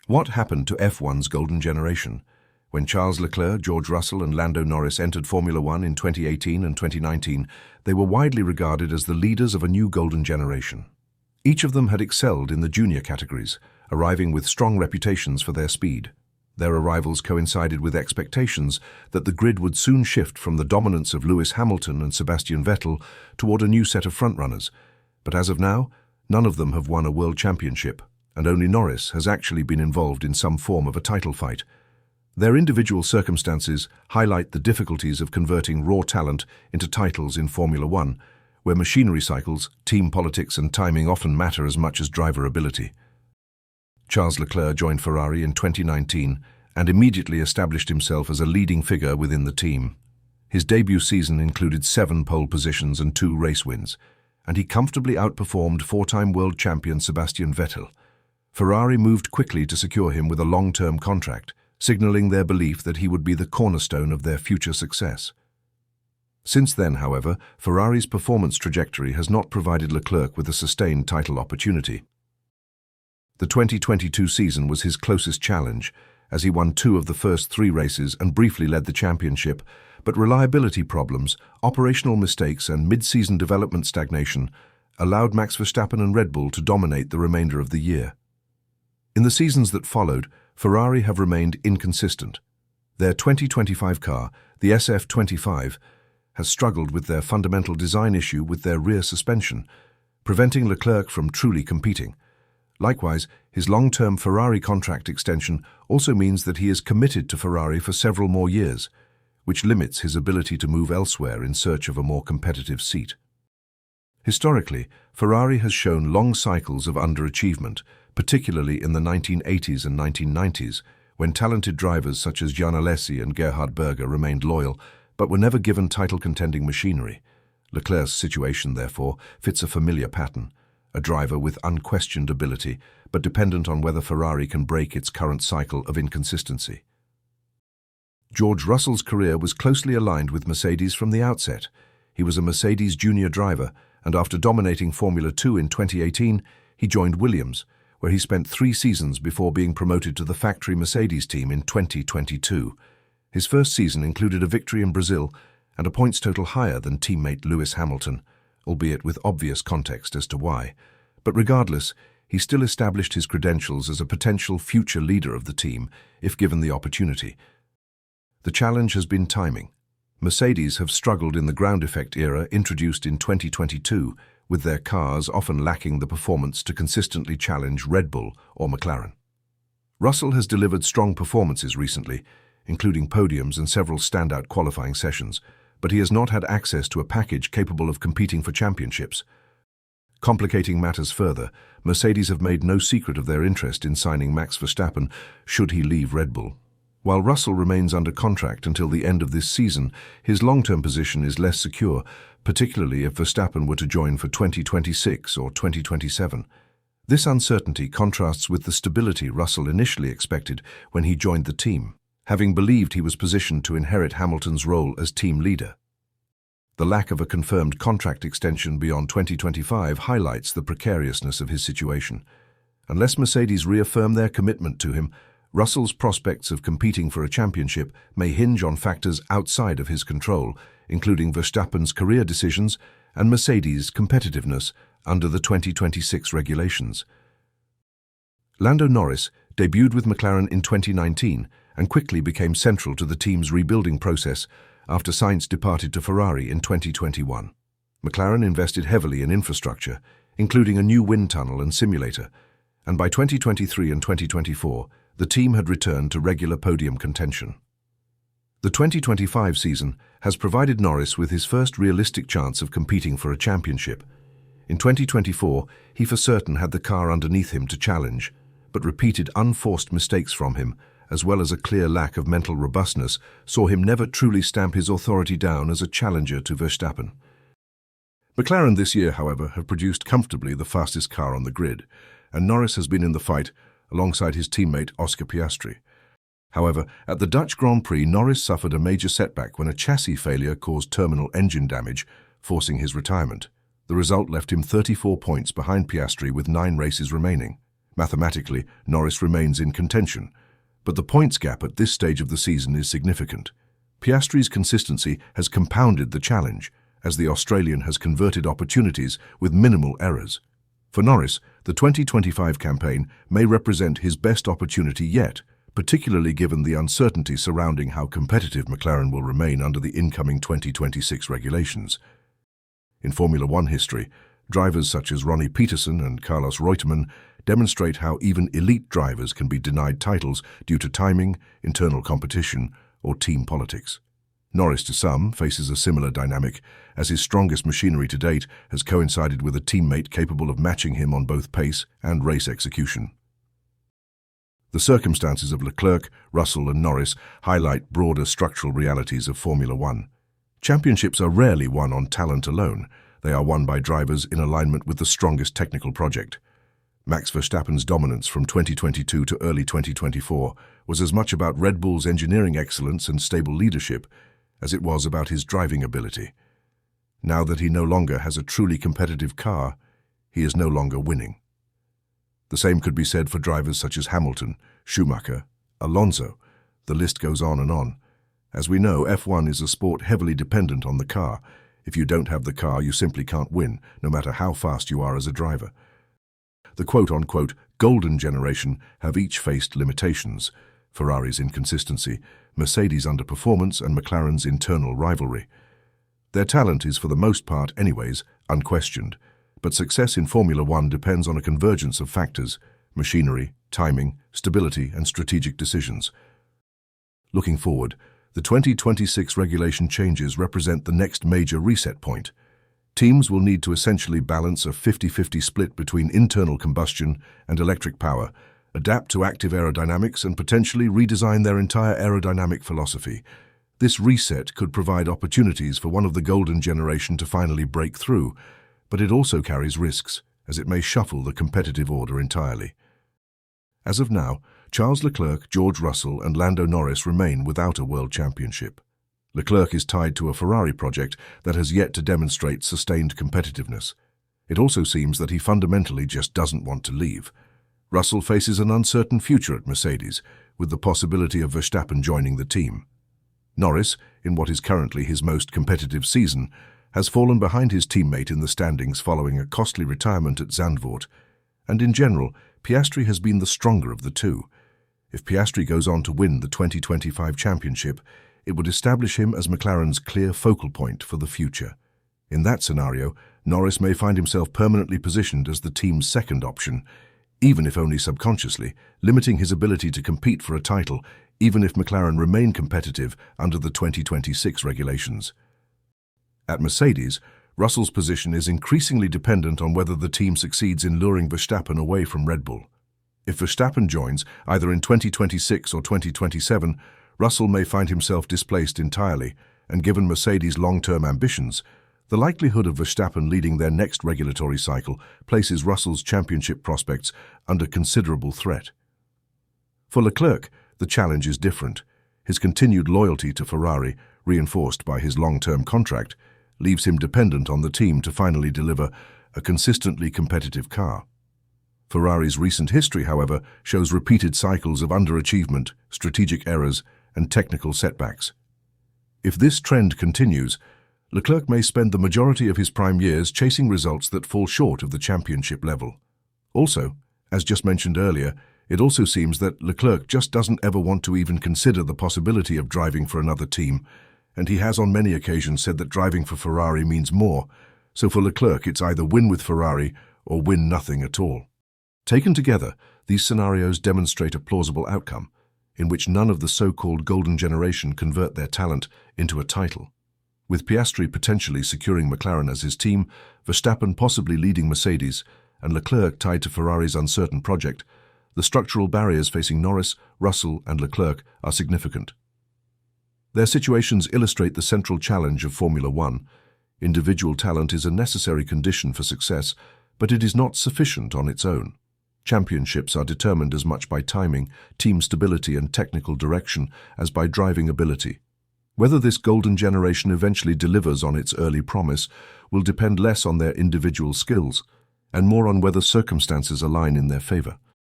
What happened to F1's golden generation? When Charles Leclerc, George Russell and Lando Norris entered Formula One in 2018 and 2019, they were widely regarded as the leaders of a new golden generation. Each of them had excelled in the junior categories, arriving with strong reputations for their speed. Their arrivals coincided with expectations that the grid would soon shift from the dominance of Lewis Hamilton and Sebastian Vettel toward a new set of frontrunners. But as of now, none of them have won a world championship, and only Norris has actually been involved in some form of a title fight. Their individual circumstances highlight the difficulties of converting raw talent into titles in Formula One, where machinery cycles, team politics and timing often matter as much as driver ability. Charles Leclerc joined Ferrari in 2019 and immediately established himself as a leading figure within the team. His debut season included 7 pole positions and 2 race wins, and he comfortably outperformed 4-time world champion Sebastian Vettel. Ferrari moved quickly to secure him with a long-term contract, signaling their belief that he would be the cornerstone of their future success. Since then, however, Ferrari's performance trajectory has not provided Leclerc with a sustained title opportunity. The 2022 season was his closest challenge, as he won 2 of the first 3 races and briefly led the championship, but reliability problems, operational mistakes and mid-season development stagnation allowed Max Verstappen and Red Bull to dominate the remainder of the year. In the seasons that followed, Ferrari have remained inconsistent. Their 2025 car, the SF25, has struggled with their fundamental design issue with their rear suspension, preventing Leclerc from truly competing. Likewise, his long-term Ferrari contract extension also means that he is committed to Ferrari for several more years, which limits his ability to move elsewhere in search of a more competitive seat. Historically, Ferrari has shown long cycles of underachievement, particularly in the 1980s and 1990s, when talented drivers such as Jan Alesi and Gerhard Berger remained loyal, but were never given title-contending machinery. Leclerc's situation, therefore, fits a familiar pattern: a driver with unquestioned ability, but dependent on whether Ferrari can break its current cycle of inconsistency. George Russell's career was closely aligned with Mercedes from the outset. He was a Mercedes junior driver, and after dominating Formula 2 in 2018, he joined Williams, where he spent 3 seasons before being promoted to the factory Mercedes team in 2022. His first season included a victory in Brazil and a points total higher than teammate Lewis Hamilton, albeit with obvious context as to why. But regardless, he still established his credentials as a potential future leader of the team, if given the opportunity. The challenge has been timing. Mercedes have struggled in the ground effect era introduced in 2022, with their cars often lacking the performance to consistently challenge Red Bull or McLaren. Russell has delivered strong performances recently, including podiums and several standout qualifying sessions, but he has not had access to a package capable of competing for championships. Complicating matters further, Mercedes have made no secret of their interest in signing Max Verstappen should he leave Red Bull. While Russell remains under contract until the end of this season, his long-term position is less secure, particularly if Verstappen were to join for 2026 or 2027. This uncertainty contrasts with the stability Russell initially expected when he joined the team, having believed he was positioned to inherit Hamilton's role as team leader. The lack of a confirmed contract extension beyond 2025 highlights the precariousness of his situation. Unless Mercedes reaffirm their commitment to him, Russell's prospects of competing for a championship may hinge on factors outside of his control, including Verstappen's career decisions and Mercedes' competitiveness under the 2026 regulations. Lando Norris debuted with McLaren in 2019 and quickly became central to the team's rebuilding process after Sainz departed to Ferrari in 2021. McLaren invested heavily in infrastructure, including a new wind tunnel and simulator, and by 2023 and 2024, the team had returned to regular podium contention. The 2025 season has provided Norris with his first realistic chance of competing for a championship. In 2024, he for certain had the car underneath him to challenge, but repeated unforced mistakes from him, as well as a clear lack of mental robustness, saw him never truly stamp his authority down as a challenger to Verstappen. McLaren this year, however, have produced comfortably the fastest car on the grid, and Norris has been in the fight alongside his teammate Oscar Piastri. However, at the Dutch Grand Prix, Norris suffered a major setback when a chassis failure caused terminal engine damage, forcing his retirement. The result left him 34 points behind Piastri with 9 races remaining. Mathematically, Norris remains in contention, but the points gap at this stage of the season is significant. Piastri's consistency has compounded the challenge, as the Australian has converted opportunities with minimal errors. For Norris, the 2025 campaign may represent his best opportunity yet, particularly given the uncertainty surrounding how competitive McLaren will remain under the incoming 2026 regulations. In Formula One history, drivers such as Ronnie Peterson and Carlos Reutemann demonstrate how even elite drivers can be denied titles due to timing, internal competition, or team politics. Norris, to some, faces a similar dynamic, as his strongest machinery to date has coincided with a teammate capable of matching him on both pace and race execution. The circumstances of Leclerc, Russell and Norris highlight broader structural realities of Formula One. Championships are rarely won on talent alone. They are won by drivers in alignment with the strongest technical project. Max Verstappen's dominance from 2022 to early 2024 was as much about Red Bull's engineering excellence and stable leadership as it was about his driving ability. Now that he no longer has a truly competitive car, he is no longer winning. The same could be said for drivers such as Hamilton, Schumacher, Alonso. The list goes on and on. As we know, F1 is a sport heavily dependent on the car. If you don't have the car, you simply can't win, no matter how fast you are as a driver. The quote-unquote golden generation have each faced limitations: Ferrari's inconsistency, Mercedes' underperformance, and McLaren's internal rivalry. Their talent is, for the most part anyways, unquestioned, but success in Formula One depends on a convergence of factors: machinery, timing, stability, and strategic decisions. Looking forward, the 2026 regulation changes represent the next major reset point. Teams will need to essentially balance a 50-50 split between internal combustion and electric power, adapt to active aerodynamics, and potentially redesign their entire aerodynamic philosophy. This reset could provide opportunities for one of the golden generation to finally break through, but it also carries risks, as it may shuffle the competitive order entirely. As of now, Charles Leclerc, George Russell, and Lando Norris remain without a world championship. Leclerc is tied to a Ferrari project that has yet to demonstrate sustained competitiveness. It also seems that he fundamentally just doesn't want to leave. Russell faces an uncertain future at Mercedes, with the possibility of Verstappen joining the team. Norris, in what is currently his most competitive season, has fallen behind his teammate in the standings following a costly retirement at Zandvoort, and in general, Piastri has been the stronger of the two. If Piastri goes on to win the 2025 championship, it would establish him as McLaren's clear focal point for the future. In that scenario, Norris may find himself permanently positioned as the team's second option, even if only subconsciously, limiting his ability to compete for a title, even if McLaren remain competitive under the 2026 regulations. At Mercedes, Russell's position is increasingly dependent on whether the team succeeds in luring Verstappen away from Red Bull. If Verstappen joins, either in 2026 or 2027, Russell may find himself displaced entirely, and given Mercedes' long-term ambitions, the likelihood of Verstappen leading their next regulatory cycle places Russell's championship prospects under considerable threat. For Leclerc, the challenge is different. His continued loyalty to Ferrari, reinforced by his long-term contract, leaves him dependent on the team to finally deliver a consistently competitive car. Ferrari's recent history, however, shows repeated cycles of underachievement, strategic errors, and technical setbacks. If this trend continues, Leclerc may spend the majority of his prime years chasing results that fall short of the championship level. Also, as just mentioned earlier, it also seems that Leclerc just doesn't ever want to even consider the possibility of driving for another team, and he has on many occasions said that driving for Ferrari means more, so for Leclerc it's either win with Ferrari or win nothing at all. Taken together, these scenarios demonstrate a plausible outcome, in which none of the so-called golden generation convert their talent into a title. With Piastri potentially securing McLaren as his team, Verstappen possibly leading Mercedes, and Leclerc tied to Ferrari's uncertain project, the structural barriers facing Norris, Russell, and Leclerc are significant. Their situations illustrate the central challenge of Formula One. Individual talent is a necessary condition for success, but it is not sufficient on its own. Championships are determined as much by timing, team stability, and technical direction as by driving ability. Whether this golden generation eventually delivers on its early promise will depend less on their individual skills and more on whether circumstances align in their favor.